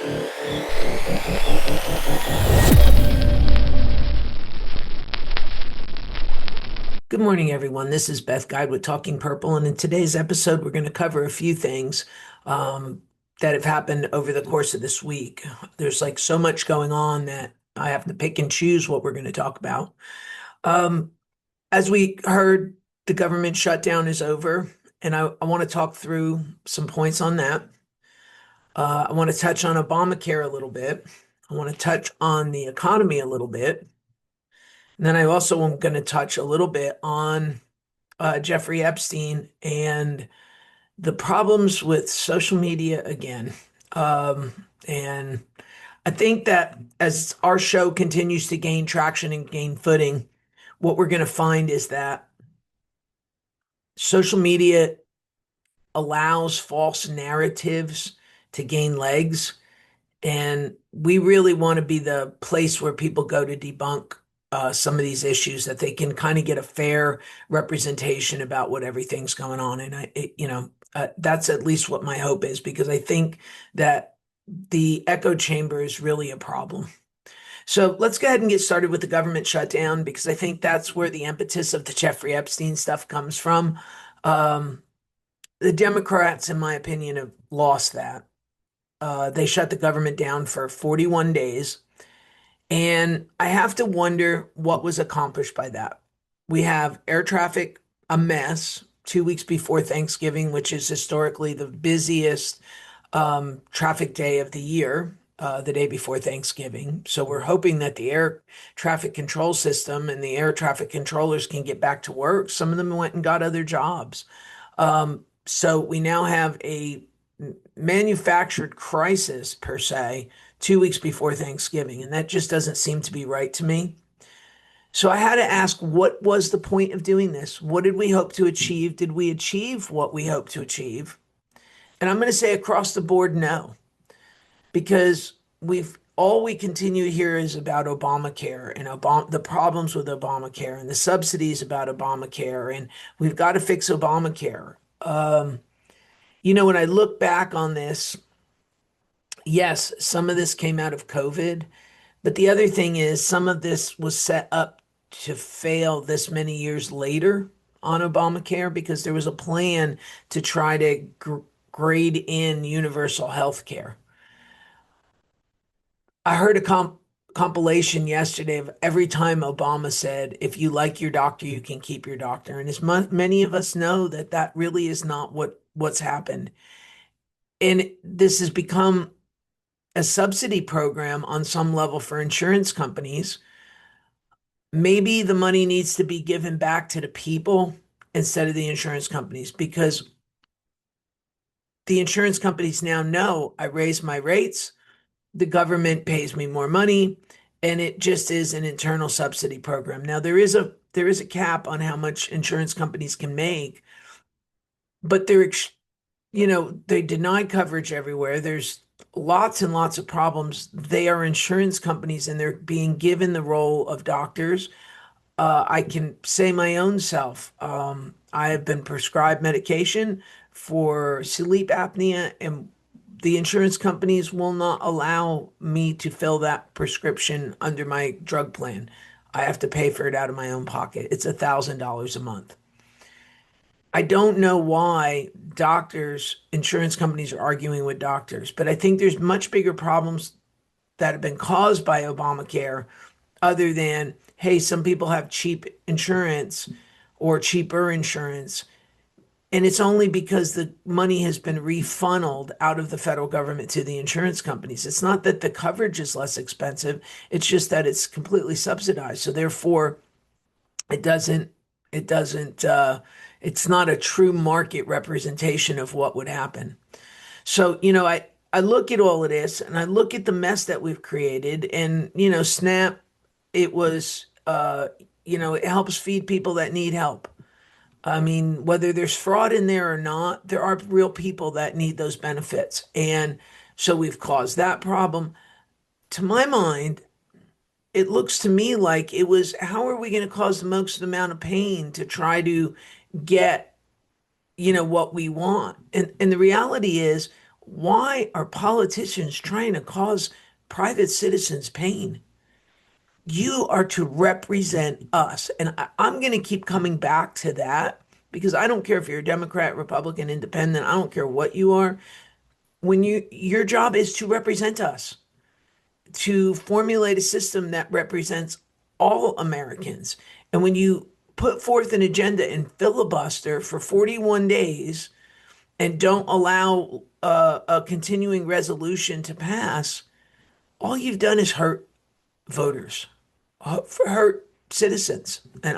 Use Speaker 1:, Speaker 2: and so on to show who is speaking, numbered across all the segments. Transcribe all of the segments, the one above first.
Speaker 1: Good morning, everyone. This is Beth Guide with Talking Purple, and in today's episode, we're going to cover a few things that have happened over the course of this week. There's like so much going on that I have to pick and choose what we're going to talk about. Um, as we heard, the government shutdown is over, and I want to talk through some points on that. I want to touch on Obamacare a little bit. I want to touch on the economy a little bit. And then I also am going to touch a little bit on Jeffrey Epstein and the problems with social media again. And I think that as our show continues to gain traction and gain footing, what we're going to find is that social media allows false narratives to gain legs. And we really want to be the place where people go to debunk some of these issues that they can kind of get a fair representation about what everything's going on. And that's at least what my hope is, because I think that the echo chamber is really a problem. So let's go ahead and get started with the government shutdown, because I think that's where the impetus of the Jeffrey Epstein stuff comes from. The Democrats, in my opinion, have lost that. They shut the government down for 41 days. And I have to wonder what was accomplished by that. We have air traffic, a mess, 2 weeks before Thanksgiving, which is historically the busiest traffic day of the year, the day before Thanksgiving. So we're hoping that the air traffic control system and the air traffic controllers can get back to work. Some of them went and got other jobs. So we now have a manufactured crisis, per se, 2 weeks before Thanksgiving, and that just doesn't seem to be right to me. So I had to ask, what was the point of doing this? What did we hope to achieve? Did we achieve what we hoped to achieve? And I'm going to say across the board, no, because all we continue here is about Obamacare and the problems with Obamacare and the subsidies about Obamacare, and we've got to fix Obamacare. When I look back on this, yes, some of this came out of COVID, but the other thing is some of this was set up to fail this many years later on Obamacare, because there was a plan to try to grade in universal health care. I heard a compilation yesterday of every time Obama said, if you like your doctor, you can keep your doctor. And as many of us know, that really is not what's happened. And this has become a subsidy program on some level for insurance companies. Maybe the money needs to be given back to the people instead of the insurance companies, because the insurance companies now know I raise my rates, the government pays me more money, and it just is an internal subsidy program. Now there is a cap on how much insurance companies can make, but they deny coverage everywhere. There's lots and lots of problems. They are insurance companies and they're being given the role of doctors. I can say my own self. I have been prescribed medication for sleep apnea, and the insurance companies will not allow me to fill that prescription under my drug plan. I have to pay for it out of my own pocket. It's $1,000 a month. I don't know why insurance companies are arguing with doctors, but I think there's much bigger problems that have been caused by Obamacare, other than, hey, some people have cheap insurance or cheaper insurance. And it's only because the money has been refunneled out of the federal government to the insurance companies. It's not that the coverage is less expensive. It's just that it's completely subsidized. So therefore, it's not a true market representation of what would happen. So, I look at all of this and I look at the mess that we've created, and, SNAP, it helps feed people that need help. I mean, whether there's fraud in there or not, there are real people that need those benefits. And so we've caused that problem. To my mind, it looks to me like it was, how are we going to cause the most amount of pain to try to get, what we want? And the reality is, Why are politicians trying to cause private citizens pain? You are to represent us. And I'm going to keep coming back to that because I don't care if you're a Democrat, Republican, Independent, I don't care what you are. When your job is to represent us, to formulate a system that represents all Americans. And when you put forth an agenda and filibuster for 41 days and don't allow a continuing resolution to pass, all you've done is hurt voters, hurt citizens. And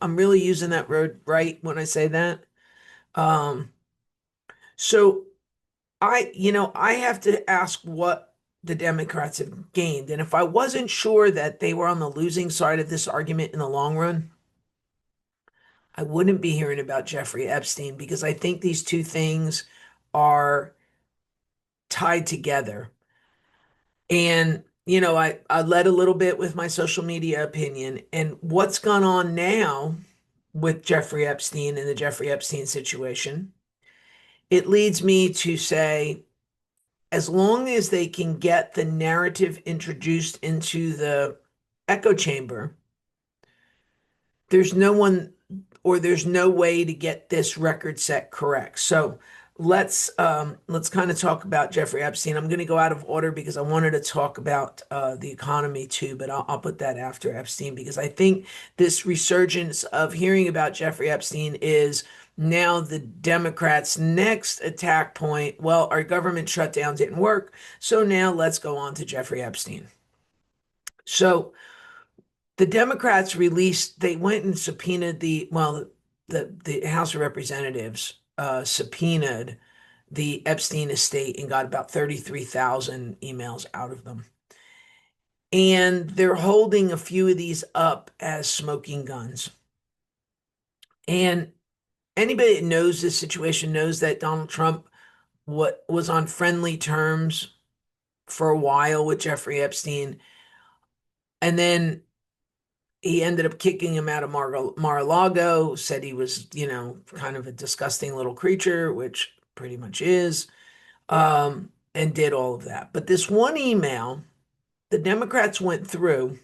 Speaker 1: I'm really using that word right when I say that. Um, so I have to ask what the Democrats have gained. And if I wasn't sure that they were on the losing side of this argument in the long run, I wouldn't be hearing about Jeffrey Epstein because I think these two things are tied together. And, I led a little bit with my social media opinion. And what's gone on now with Jeffrey Epstein and the Jeffrey Epstein situation, it leads me to say, as long as they can get the narrative introduced into the echo chamber, there's no one or there's no way to get this record set correct. So let's kind of talk about Jeffrey Epstein. I'm going to go out of order because I wanted to talk about the economy too, but I'll put that after Epstein because I think this resurgence of hearing about Jeffrey Epstein is now the Democrats' next attack point. Well, our government shutdown didn't work, so now let's go on to Jeffrey Epstein. So the Democrats released, they went and subpoenaed the House of Representatives subpoenaed the Epstein estate and got about 33,000 emails out of them. And they're holding a few of these up as smoking guns. And anybody that knows this situation knows that Donald Trump was on friendly terms for a while with Jeffrey Epstein. And then he ended up kicking him out of Mar-a-Lago, said he was, kind of a disgusting little creature, which pretty much is, and did all of that. But this one email, the Democrats went through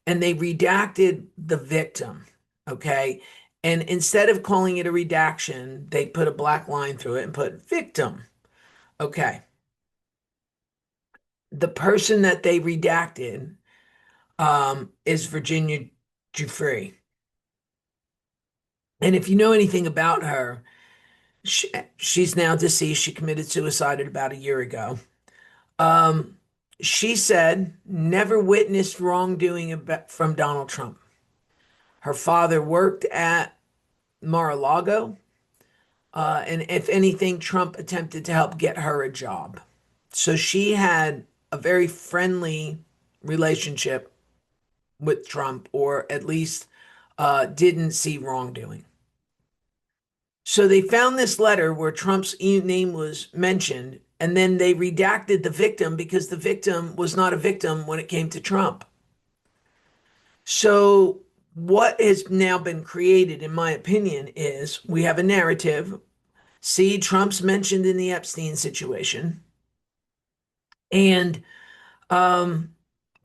Speaker 1: and they redacted the victim, okay? And instead of calling it a redaction, they put a black line through it and put victim, okay? The person that they redacted is Virginia Giuffre. And if you know anything about her, she's now deceased. She committed suicide about a year ago. Um, she said never witnessed wrongdoing from Donald Trump. Her father worked at Mar-a-Lago, and if anything, Trump attempted to help get her a job. So she had a very friendly relationship with Trump, or at least didn't see wrongdoing. So they found this letter where Trump's name was mentioned, and then they redacted the victim because the victim was not a victim when it came to Trump. So what has now been created, in my opinion, is we have a narrative. See, Trump's mentioned in the Epstein situation, and um,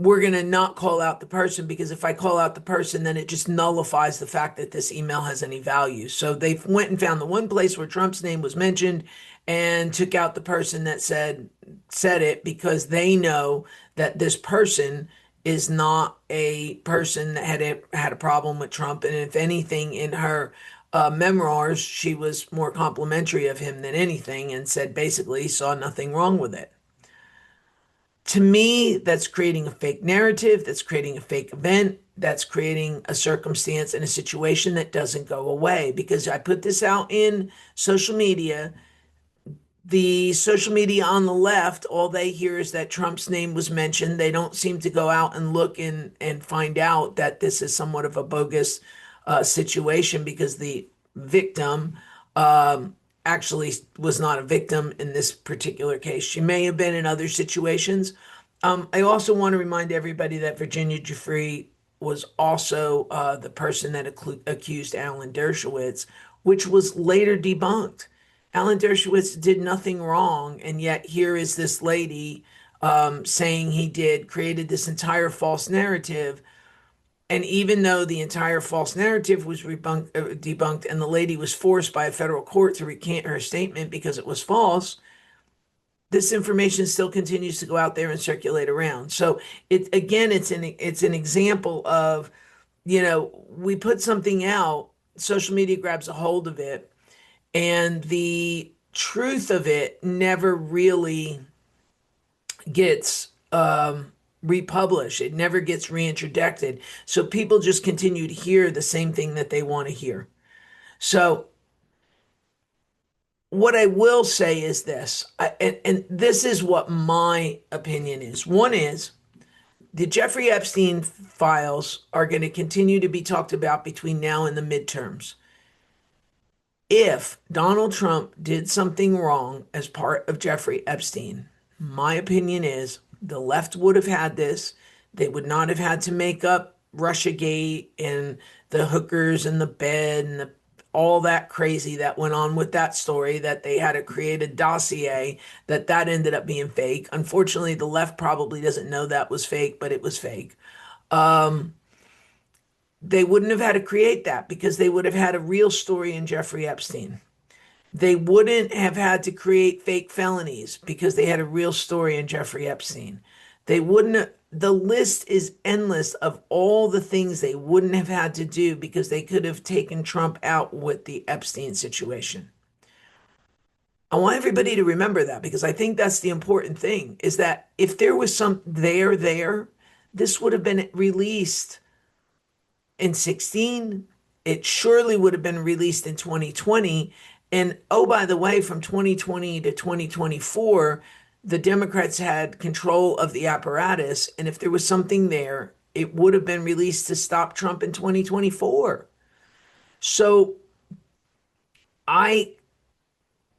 Speaker 1: we're going to not call out the person because if I call out the person, then it just nullifies the fact that this email has any value. So they went and found the one place where Trump's name was mentioned and took out the person that said it because they know that this person is not a person that had a problem with Trump. And if anything, in her memoirs, she was more complimentary of him than anything and said basically saw nothing wrong with it. To me, that's creating a fake narrative, that's creating a fake event, that's creating a circumstance and a situation that doesn't go away. Because I put this out in social media. The social media on the left, all they hear is that Trump's name was mentioned. They don't seem to go out and look and find out that this is somewhat of a bogus situation because the victim actually was not a victim in this particular case. She may have been in other situations. I also want to remind everybody that Virginia Giuffre was also the person that accused Alan Dershowitz, which was later debunked. Alan Dershowitz did nothing wrong, and yet here is this lady saying he did, created this entire false narrative. And even though the entire false narrative was debunked and the lady was forced by a federal court to recant her statement because it was false, this information still continues to go out there and circulate around. So it again, it's an example of, we put something out, social media grabs a hold of it, and the truth of it never really gets republished. It never gets reintroduced. So people just continue to hear the same thing that they want to hear. So what I will say is this, and this is what my opinion is. One is the Jeffrey Epstein files are going to continue to be talked about between now and the midterms. If Donald Trump did something wrong as part of Jeffrey Epstein, my opinion is the left would have had this. They would not have had to make up Russiagate and the hookers and the bed and all that crazy that went on with that story, that they had to create a dossier that ended up being fake. Unfortunately, the left probably doesn't know that was fake, but it was fake. They wouldn't have had to create that because they would have had a real story in Jeffrey Epstein. They wouldn't have had to create fake felonies because they had a real story in Jeffrey Epstein. They wouldn't have, the list is endless of all the things they wouldn't have had to do because they could have taken Trump out with the Epstein situation. I want everybody to remember that because I think that's the important thing is that if there was some there, this would have been released in 16. It surely would have been released in 2020. And oh, by the way, from 2020 to 2024, the Democrats had control of the apparatus. And if there was something there, it would have been released to stop Trump in 2024. So I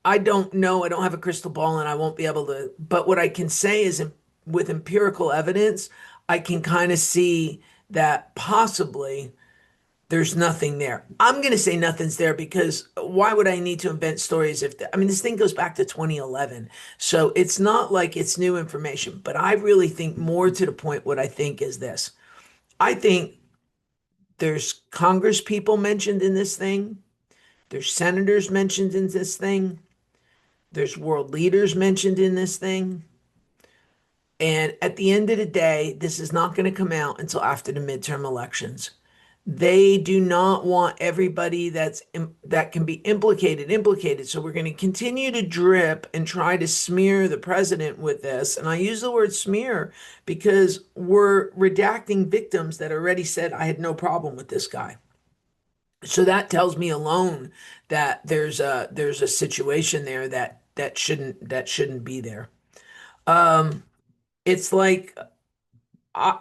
Speaker 1: I don't know. I don't have a crystal ball and I won't be able to. But what I can say is with empirical evidence, I can kind of see that possibly there's nothing there. I'm going to say nothing's there because why would I need to invent stories if, I mean, this thing goes back to 2011. So it's not like it's new information, but I really think more to the point, what I think is this. I think there's Congress people mentioned in this thing. There's senators mentioned in this thing. There's world leaders mentioned in this thing. And at the end of the day, this is not going to come out until after the midterm elections. They do not want everybody that can be implicated. So we're going to continue to drip and try to smear the president with this. And I use the word smear because we're redacting victims that already said I had no problem with this guy. So that tells me alone that there's a situation there that shouldn't be there. It's like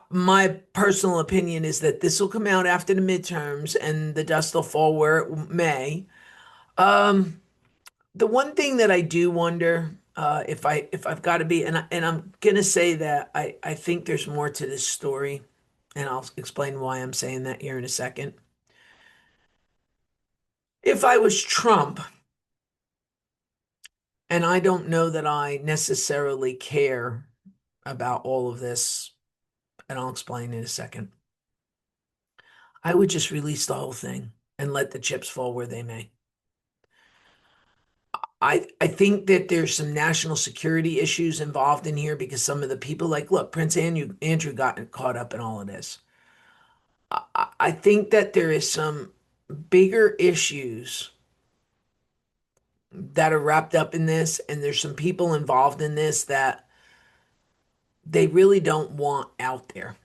Speaker 1: my personal opinion is that this will come out after the midterms and the dust will fall where it may. Um, the one thing that I do wonder if I've got to be, and I'm gonna say that I think there's more to this story, and I'll explain why I'm saying that here in a second. If I was Trump, and I don't know that I necessarily care about all of this, and I'll explain in a second. I would just release the whole thing and let the chips fall where they may. I think that there's some national security issues involved in here because some of the people, like, look, Prince Andrew got caught up in all of this. I think that there is some bigger issues that are wrapped up in this, and there's some people involved in this that they really don't want out there.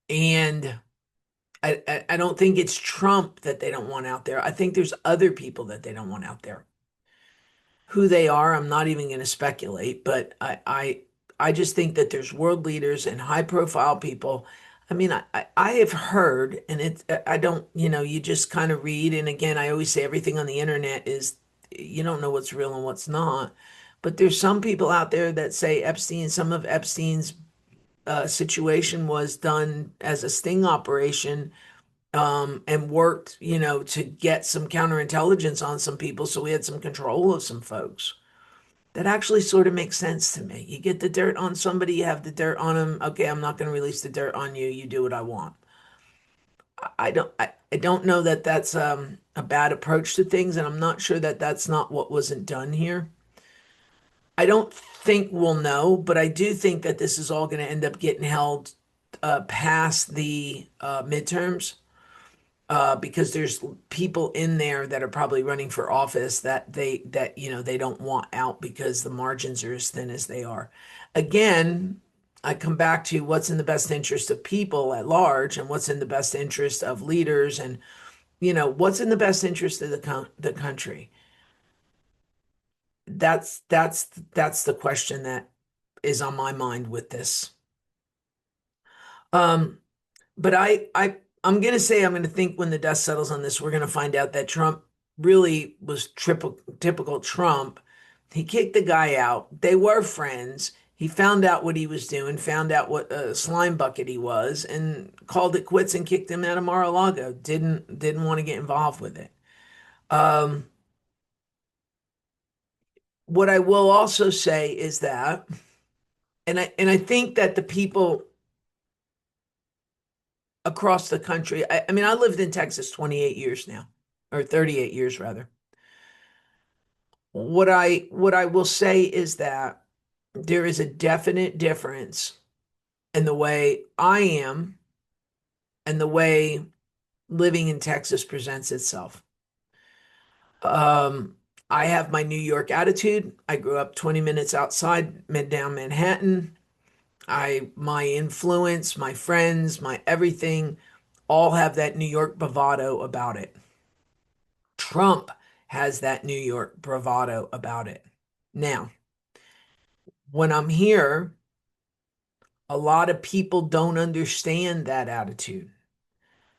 Speaker 1: And I don't think it's Trump that they don't want out there. I think there's other people that they don't want out there. Who they are, I'm not even going to speculate, but I just think that there's world leaders and high profile people. I mean, I have heard, and I don't, you just kind of read. And again, I always say everything on the internet is, you don't know what's real and what's not. But there's some people out there that say some of Epstein's situation was done as a sting operation and worked, to get some counterintelligence on some people so we had some control of some folks. That actually sort of makes sense to me. You get the dirt on somebody, you have the dirt on them. Okay, I'm not going to release the dirt on you. You do what I want. I don't know that that's a bad approach to things, and I'm not sure that that's not what wasn't done here. I don't think we'll know, but I do think that this is all going to end up getting held past the midterms, because there's people in there that are probably running for office that they don't want out because the margins are as thin as they are. Again, I come back to what's in the best interest of people at large and what's in the best interest of leaders, and what's in the best interest of the country. That's the question that is on my mind with this. Um, But I'm gonna say I'm gonna think when the dust settles on this, we're gonna find out that Trump really was typical Trump. He kicked the guy out. They were friends. He found out what he was doing, found out what a slime bucket he was, and called it quits and kicked him out of Mar-a-Lago. Didn't want to get involved with it. Um, what I will also say is that, and I think that the people across the country, I mean, I lived in Texas 28 years now, or 38 years rather. What I will say is that there is a definite difference in the way I am and the way living in Texas presents itself. Um, I have my New York attitude. I grew up 20 minutes outside Midtown Manhattan. My influence, my friends, my everything all have that New York bravado about it. Trump has that New York bravado about it. Now, when I'm here, a lot of people don't understand that attitude.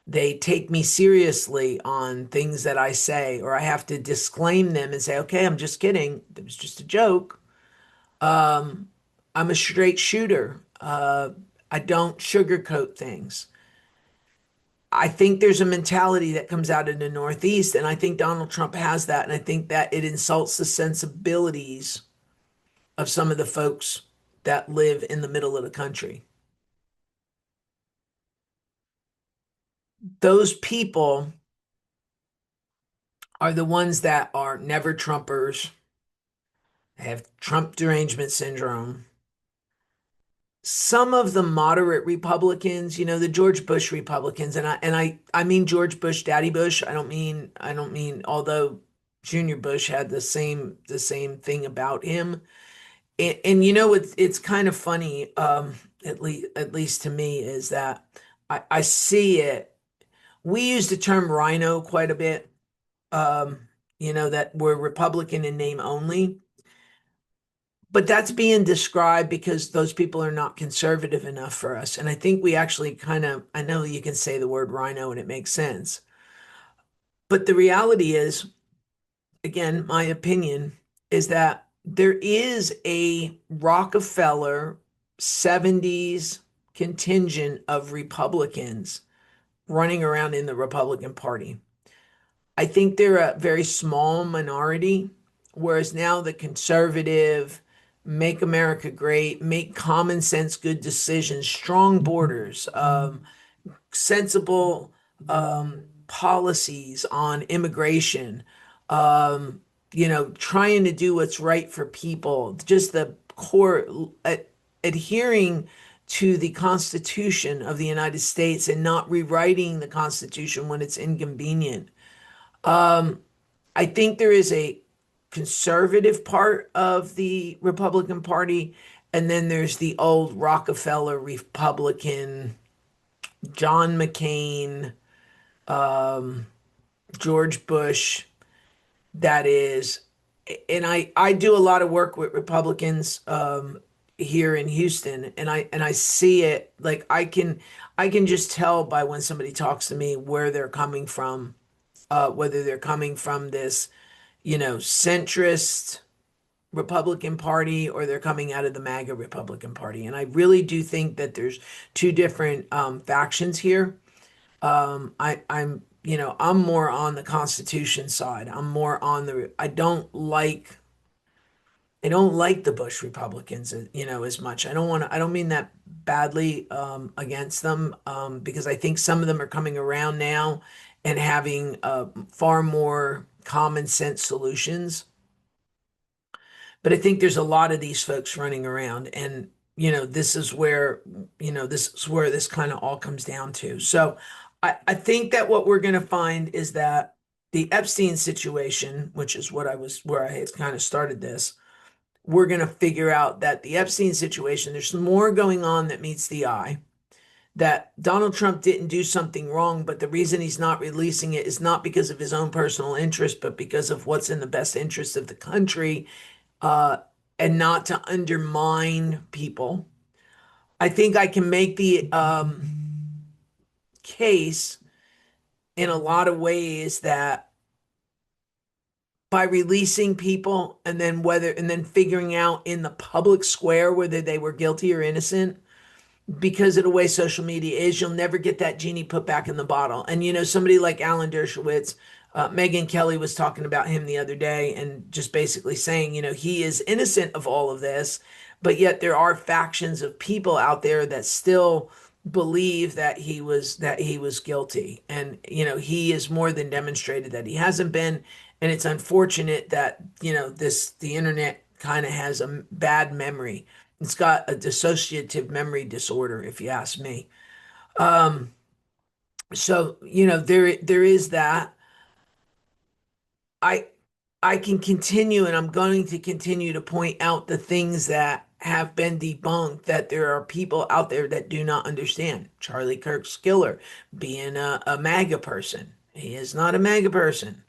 Speaker 1: They take me seriously on things that I say, or I have to disclaim them and say, okay, I'm just kidding. It was just a joke. Um, I'm a straight shooter. I don't sugarcoat things. I think there's a mentality that comes out in the Northeast, and I think Donald Trump has that, and I think that it insults the sensibilities of some of the folks that live in the middle of the country. Those people are the ones that are never Trumpers, have Trump derangement syndrome. Some of the moderate Republicans, the George Bush Republicans, and I mean George Bush, Daddy Bush. I don't mean although Junior Bush had the same thing about him. And it's kind of funny, at least to me, is that I see it. We use the term RINO quite a bit. That we're Republican in name only. But that's being described because those people are not conservative enough for us. And I think we actually I know you can say the word rhino and it makes sense. But the reality is, again, my opinion is that there is a Rockefeller 70s contingent of Republicans running around in the Republican Party. I think they're a very small minority, whereas now the conservative, make America great, make common sense good decisions, strong borders, sensible policies on immigration, trying to do what's right for people, just the core adhering to the Constitution of the United States and not rewriting the Constitution when it's inconvenient. I think there is a conservative part of the Republican Party, and then there's the old Rockefeller Republican, John McCain, George Bush, that is, and I do a lot of work with Republicans here in Houston, and I see it, like I can just tell by when somebody talks to me where they're coming from, whether they're coming from this, centrist Republican Party or they're coming out of the MAGA Republican Party. And I really do think that there's two different factions here. I'm more on the Constitution side. I'm more on the, I don't like the Bush Republicans, as much. I don't mean that badly, against them, because I think some of them are coming around now and having, far more common sense solutions. But I think there's a lot of these folks running around, and this is where this kind of all comes down to. So I think that what we're going to find is that the Epstein situation, which is where I had kind of started this, we're going to figure out that the Epstein situation, there's more going on that meets the eye. That Donald Trump didn't do something wrong, but the reason he's not releasing it is not because of his own personal interest, but because of what's in the best interest of the country, uh, and not to undermine people. I think I can make the, case in a lot of ways that by releasing people and then figuring out in the public square whether they were guilty or innocent, because of the way social media is, you'll never get that genie put back in the bottle. And somebody like Alan Dershowitz, Megyn Kelly was talking about him the other day and just basically saying, he is innocent of all of this, but yet there are factions of people out there that still believe that he was guilty. And he is more than demonstrated that he hasn't been. And it's unfortunate that the internet kind of has a bad memory. It's got a dissociative memory disorder, if you ask me. Um, so there is that. I I can continue, and I'm going to continue to point out the things that have been debunked, that there are people out there that do not understand. Charlie Kirk Skiller being a MAGA person. He is not a MAGA person.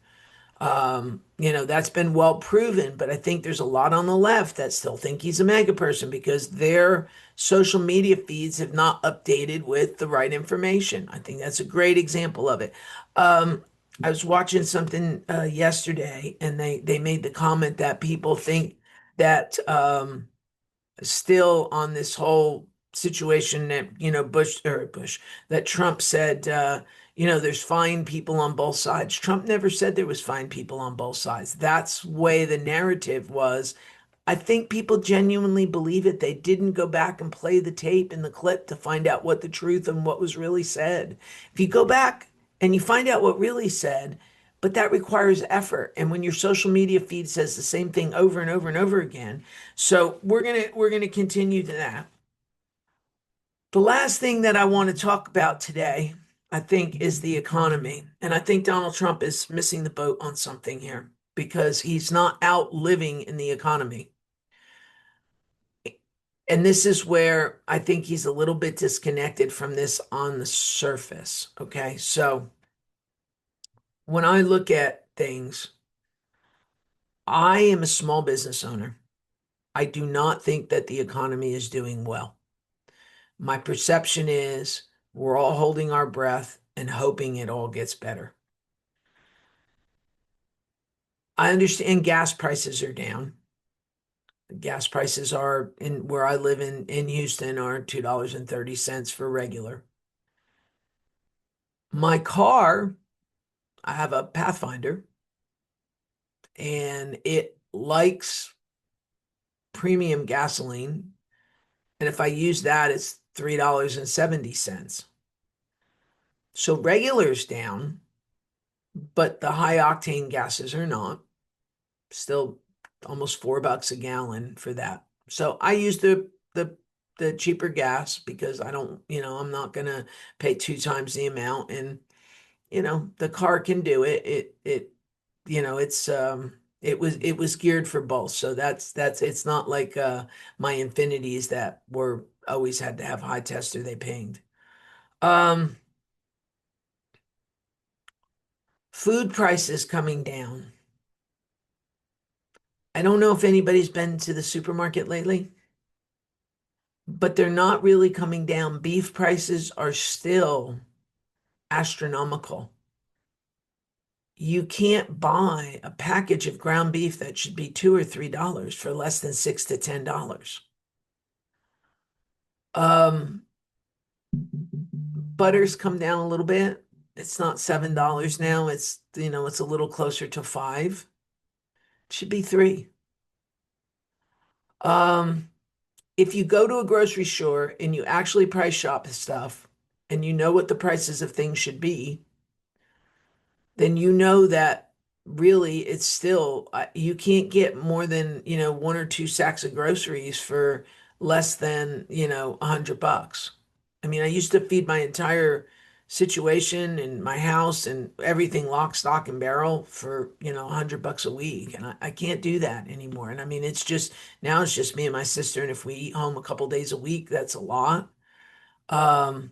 Speaker 1: That's been well proven, but I think there's a lot on the left that still think he's a mega person because their social media feeds have not updated with the right information. I think that's a great example of it. Um, I was watching something yesterday, and they made the comment that people think that, still on this whole situation that Bush, that Trump said, there's fine people on both sides. Trump never said there was fine people on both sides. That's way the narrative was. I think people genuinely believe it. They didn't go back and play the tape and the clip to find out what the truth and what was really said. If you go back and you find out what really said, but that requires effort. And when your social media feed says the same thing over and over and over again, so we're gonna continue to that. The last thing that I want to talk about today, I think, is the economy. And I think Donald Trump is missing the boat on something here because he's not out living in the economy. And this is where I think he's a little bit disconnected from this on the surface. Okay. So when I look at things, I am a small business owner. I do not think that the economy is doing well. My perception is we're all holding our breath and hoping it all gets better. I understand gas prices are down. Gas prices are in where I live in Houston are $2.30 for regular. My car, I have a Pathfinder and it likes premium gasoline. And if I use that, it's $3.70. So regular's down, but the high octane gases are not. Still almost $4 a gallon for that. So I use the cheaper gas because I don't, I'm not gonna pay two times the amount. And the car can do it. It was geared for both. So that's it's not like my Infinities that were always had to have high tester they pinged. Um, Food prices coming down. I don't know if anybody's been to the supermarket lately, but they're not really coming down. Beef prices are still astronomical. You can't buy a package of ground beef that should be $2 or $3 for less than $6 to $10. Um, Butter's come down a little bit. It's not $7 now. It's a little closer to 5. It should be 3. Um, if you go to a grocery store and you actually price shop stuff and you know what the prices of things should be, then you know that really it's still you can't get more than, 1 or 2 sacks of groceries for less than, $100. I mean, I used to feed my entire situation and my house and everything lock, stock, and barrel for, $100 a week. And I can't do that anymore. And I mean, now it's just me and my sister. And if we eat home a couple days a week, that's a lot. Um,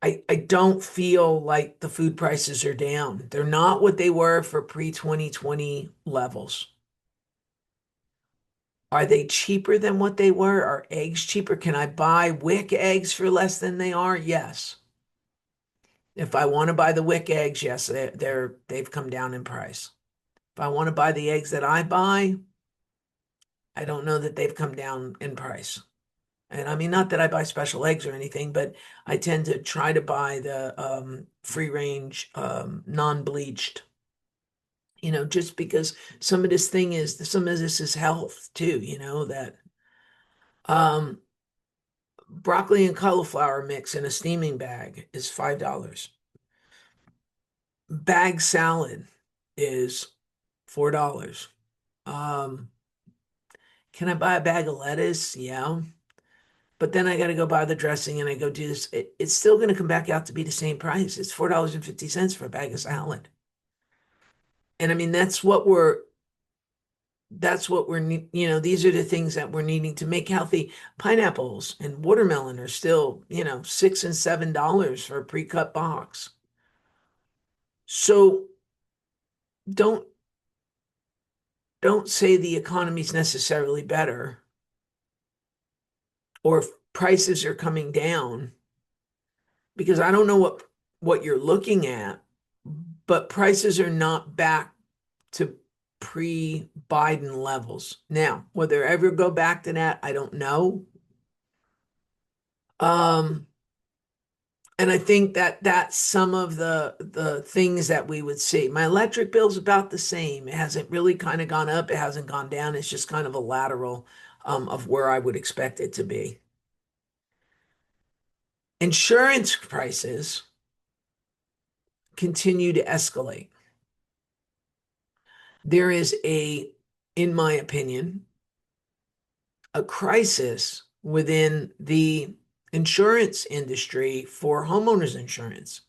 Speaker 1: I don't feel like the food prices are down. They're not what they were for pre-2020 levels. Are they cheaper than what they were? Are eggs cheaper? Can I buy Wick eggs for less than they are? Yes. If I want to buy the Wick eggs, yes, they've come down in price. If I want to buy the eggs that I buy, I don't know that they've come down in price. And I mean, not that I buy special eggs or anything, but I tend to try to buy the free range, non-bleached, just because some of this is health too, that um, broccoli and cauliflower mix in a steaming bag is $5. Bag salad is $4. Um, can I buy a bag of lettuce? Yeah. But then I got to go buy the dressing and I go do this. It's still going to come back out to be the same price. It's $4.50 for a bag of salad. And I mean, these are the things that we're needing to make healthy. Pineapples and watermelon are still, $6 and $7 for a pre-cut box. So don't don't say the economy's necessarily better or if prices are coming down because I don't know what you're looking at, but prices are not back to pre-Biden levels. Now, whether they ever go back to that, I don't know. Um, and I think that that's some of the things that we would see. My electric bill's about the same. It hasn't really kind of gone up. It hasn't gone down. It's just kind of a lateral of where I would expect it to be. Insurance prices continue to escalate. There is in my opinion, a crisis within the insurance industry for homeowners insurance.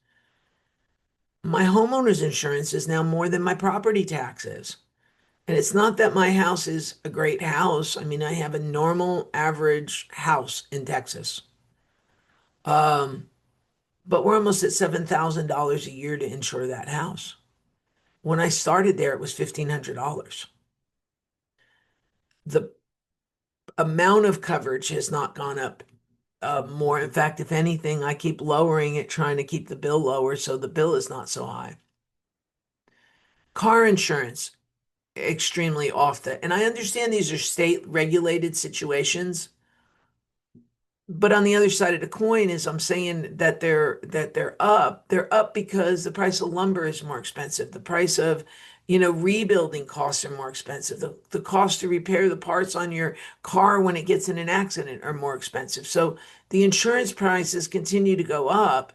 Speaker 1: My homeowners insurance is now more than my property taxes. And it's not that my house is a great house. I mean, I have a normal average house in Texas. Um, but we're almost at $7,000 a year to insure that house. When I started there, it was $1,500. The amount of coverage has not gone up more. In fact, if anything, I keep lowering it, trying to keep the bill lower so the bill is not so high. Car insurance, extremely off and I understand these are state regulated situations, but on the other side of the coin is I'm saying that they're up. They're up because the price of lumber is more expensive. The price of, rebuilding costs are more expensive. The cost to repair the parts on your car when it gets in an accident are more expensive. So the insurance prices continue to go up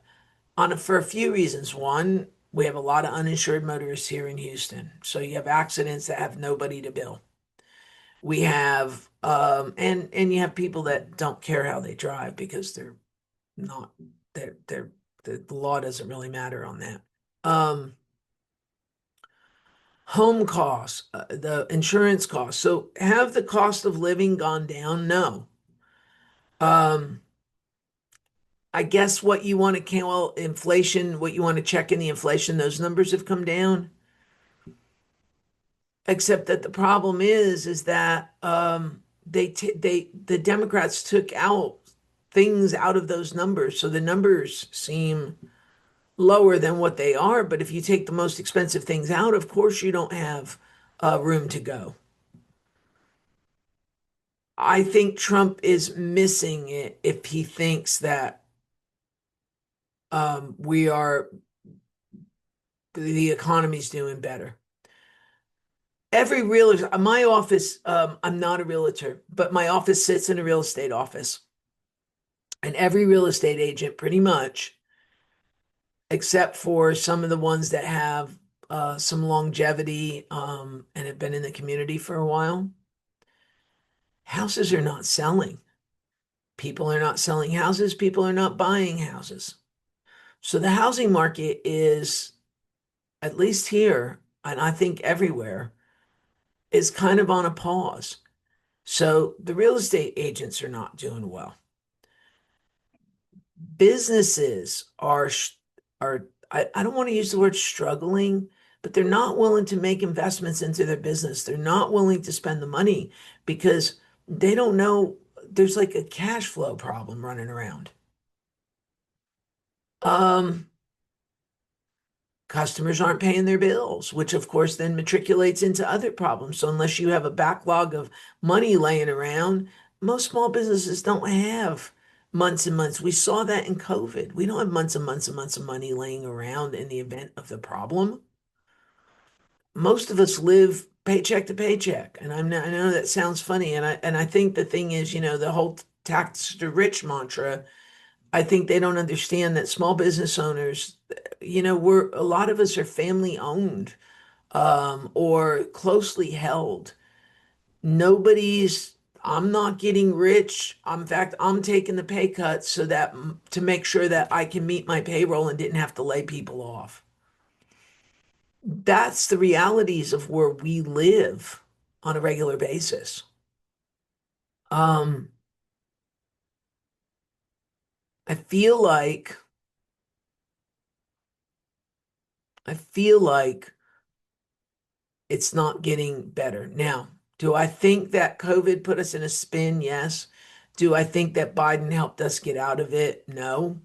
Speaker 1: for a few reasons. One, we have a lot of uninsured motorists here in Houston. So you have accidents that have nobody to bill. We have and you have people that don't care how they drive because not they're the law doesn't really matter on that. Um, home costs, the insurance costs. So have the cost of living gone down? No. Um, I guess what you want to well, inflation, what you want to check in the inflation, those numbers have come down. Except that the problem is that the Democrats took out things out of those numbers, so the numbers seem lower than what they are. But if you take the most expensive things out, of course you don't have room to go. I think Trump is missing it if he thinks that We are the economy's doing better. Every realtor, my office, I'm not a realtor, but my office sits in a real estate office. And every real estate agent, pretty much, except for some of the ones that have some longevity and have been in the community for a while, houses are not selling. People are not selling houses. People are not buying houses. So the housing market is, at least here, and I think everywhere, is kind of on a pause. So the real estate agents are not doing well. Businesses are I don't want to use the word struggling, but they're not willing to make investments into their business. They're not willing to spend the money because they don't know there's like a cash flow problem running around. Um, Customers aren't paying their bills, which of course then matriculates into other problems. So unless you have a backlog of money laying around, most small businesses don't have months and months. We saw that in COVID. We don't have months and months and months of money laying around in the event of the problem. Most of us live paycheck to paycheck. And I know that sounds funny. And I think the thing is, the whole tax to rich mantra, I think they don't understand that small business owners, we're a lot of us are family owned or closely held. Nobody's, I'm not getting rich. In fact, I'm taking the pay cut so that to make sure that I can meet my payroll and didn't have to lay people off. That's the realities of where we live on a regular basis. Um, I feel like I feel like it's not getting better. Now, do I think that COVID put us in a spin? Yes. Do I think that Biden helped us get out of it? No.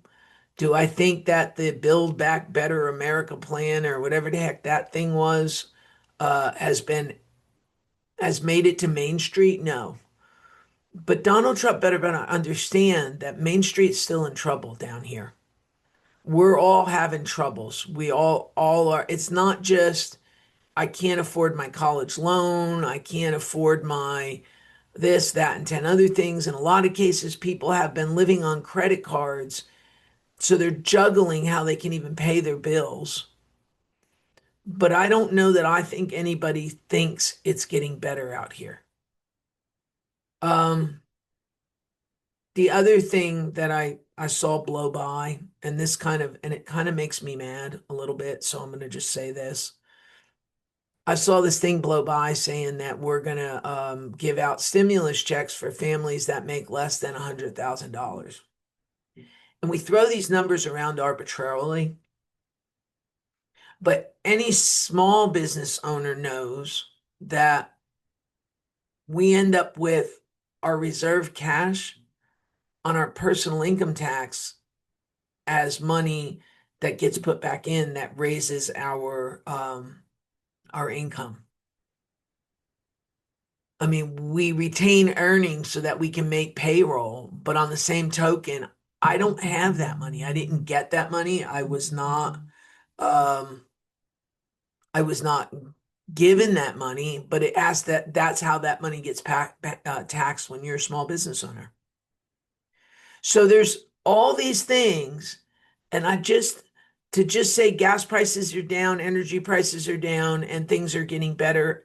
Speaker 1: Do I think that the Build Back Better America plan or whatever the heck that thing was has made it to Main Street? No. But Donald Trump better understand that Main Street's still in trouble down here. We're all having troubles. We all are. It's not just I can't afford my college loan. I can't afford my this, that, and 10 other things. In a lot of cases, people have been living on credit cards. So they're juggling how they can even pay their bills. But I don't know that I think anybody thinks it's getting better out here. Um, the other thing that I saw blow by, and it kind of makes me mad a little bit, so I'm going to just say this. I saw this thing blow by saying that we're going to give out stimulus checks for families that make less than $100,000. And we throw these numbers around arbitrarily, but any small business owner knows that we end up with our reserve cash on our personal income tax as money that gets put back in that raises our income. I mean, we retain earnings so that we can make payroll, but on the same token, I don't have that money. I didn't get that money. Um, I was not given that money, but it asked that's how that money gets taxed when you're a small business owner. So there's all these things, and to just say gas prices are down, energy prices are down, and things are getting better.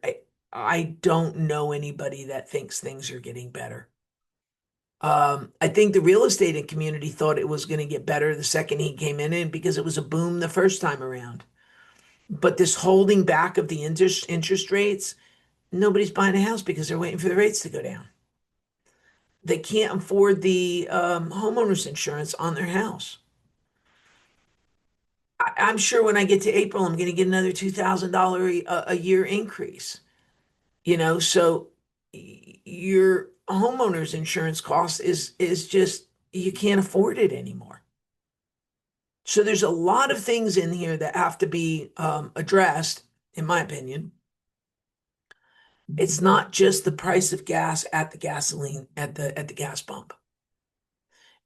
Speaker 1: I don't know anybody that thinks things are getting better. I think the real estate community thought it was going to get better the second he came in because it was a boom the first time around. But this holding back of the interest rates, nobody's buying a house because they're waiting for the rates to go down. They can't afford the homeowners insurance on their house. I'm sure when I get to April, I'm going to get another $2,000 a year increase. So your homeowners insurance cost is just you can't afford it anymore. So there's a lot of things in here that have to be addressed, in my opinion. It's not just the price of gas at the gasoline at the gas pump.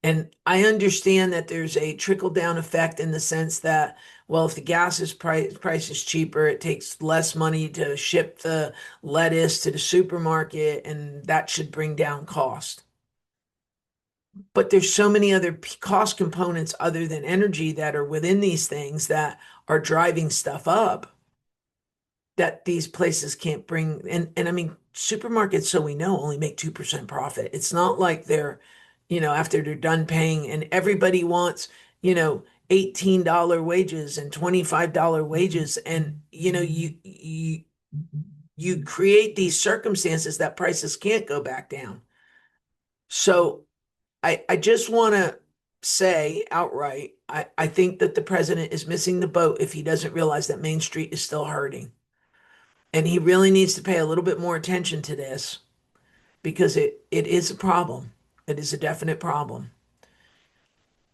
Speaker 1: And I understand that there's a trickle down effect in the sense that, well, if the gas is price is cheaper, it takes less money to ship the lettuce to the supermarket, and that should bring down cost. But there's so many other cost components other than energy that are within these things that are driving stuff up that these places can't bring. And I mean, supermarkets, so we know, only make 2% profit. It's not like they're, after they're done paying and everybody wants, $18 wages and $25 wages. And, you create these circumstances that prices can't go back down. So I just want to say outright, I think that the president is missing the boat if he doesn't realize that Main Street is still hurting. And he really needs to pay a little bit more attention to this because it is a problem. It is a definite problem.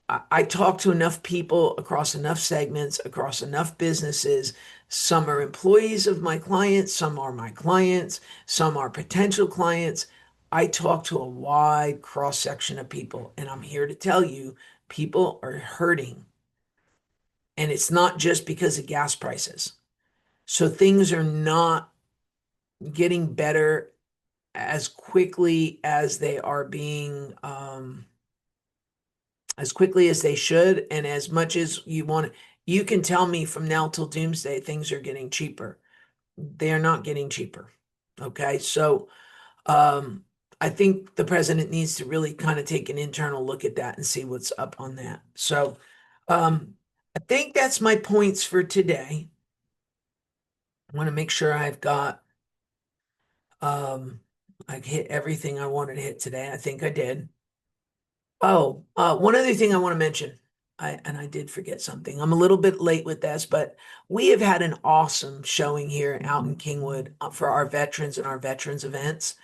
Speaker 1: I talk to enough people across enough segments, across enough businesses. Some are employees of my clients, some are my clients, some are potential clients. I talk to a wide cross section of people, and I'm here to tell you people are hurting. And it's not just because of gas prices. So things are not getting better as quickly as they are being as quickly as they should, and as much as you can tell me from now till doomsday things are getting cheaper. They are not getting cheaper. Okay, so I think the president needs to really kind of take an internal look at that and see what's up on that. So I think that's my points for today. I want to make sure um I hit everything I wanted to hit today. I think I did. Oh, one other thing I want to mention. I did forget something. I'm a little bit late with this, but we have had an awesome showing here out in Kingwood for our veterans and our veterans events.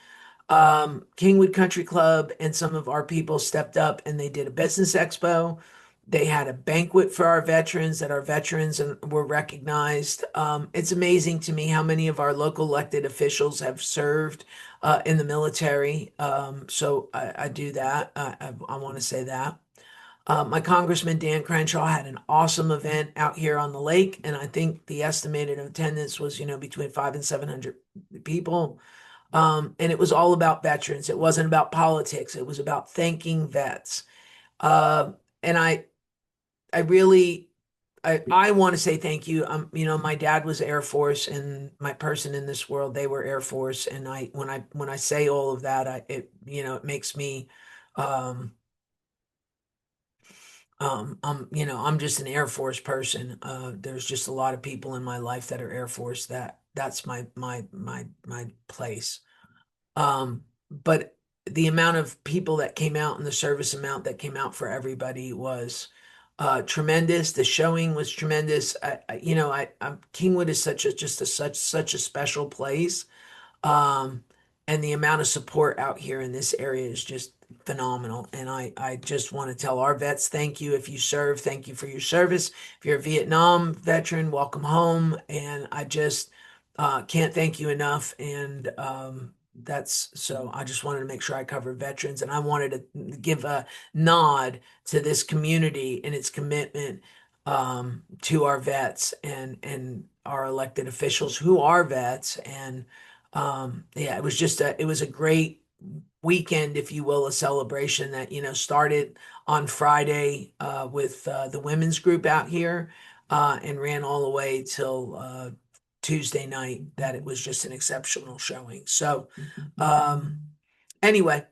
Speaker 1: Kingwood Country Club and some of our people stepped up and they did a business expo. They had a banquet for our veterans that our veterans were recognized. It's amazing to me how many of our local elected officials have served in the military. So I do that. I want to say that. My Congressman Dan Crenshaw had an awesome event out here on the lake, and I think the estimated attendance was, between 500 and 700 people. And it was all about veterans. It wasn't about politics. It was about thanking vets. And I really, I want to say thank you. My dad was Air Force, and my person in this world, they were Air Force. And when I say all of that, it makes me, um, I'm just an Air Force person. There's just a lot of people in my life that are Air Force that's my place. But the amount of people that came out and the service amount that came out for everybody was tremendous. The showing was tremendous. Kingwood is such a special place. Um, and the amount of support out here in this area is just phenomenal. And I just want to tell our vets, thank you. If you serve, thank you for your service. If you're a Vietnam veteran, welcome home. And I just can't thank you enough. And that's so I just wanted to make sure I covered veterans, and I wanted to give a nod to this community and its commitment to our vets and our elected officials who are vets. And yeah, it was a great weekend, if you will, a celebration that, started on Friday with the women's group out here and ran all the way till Tuesday night. That it was just an exceptional showing. So um, anyway,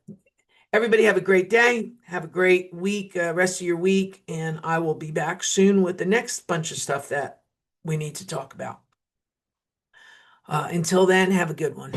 Speaker 1: everybody have a great day. Have a great week, rest of your week, and I will be back soon with the next bunch of stuff that we need to talk about. Until then, have a good one.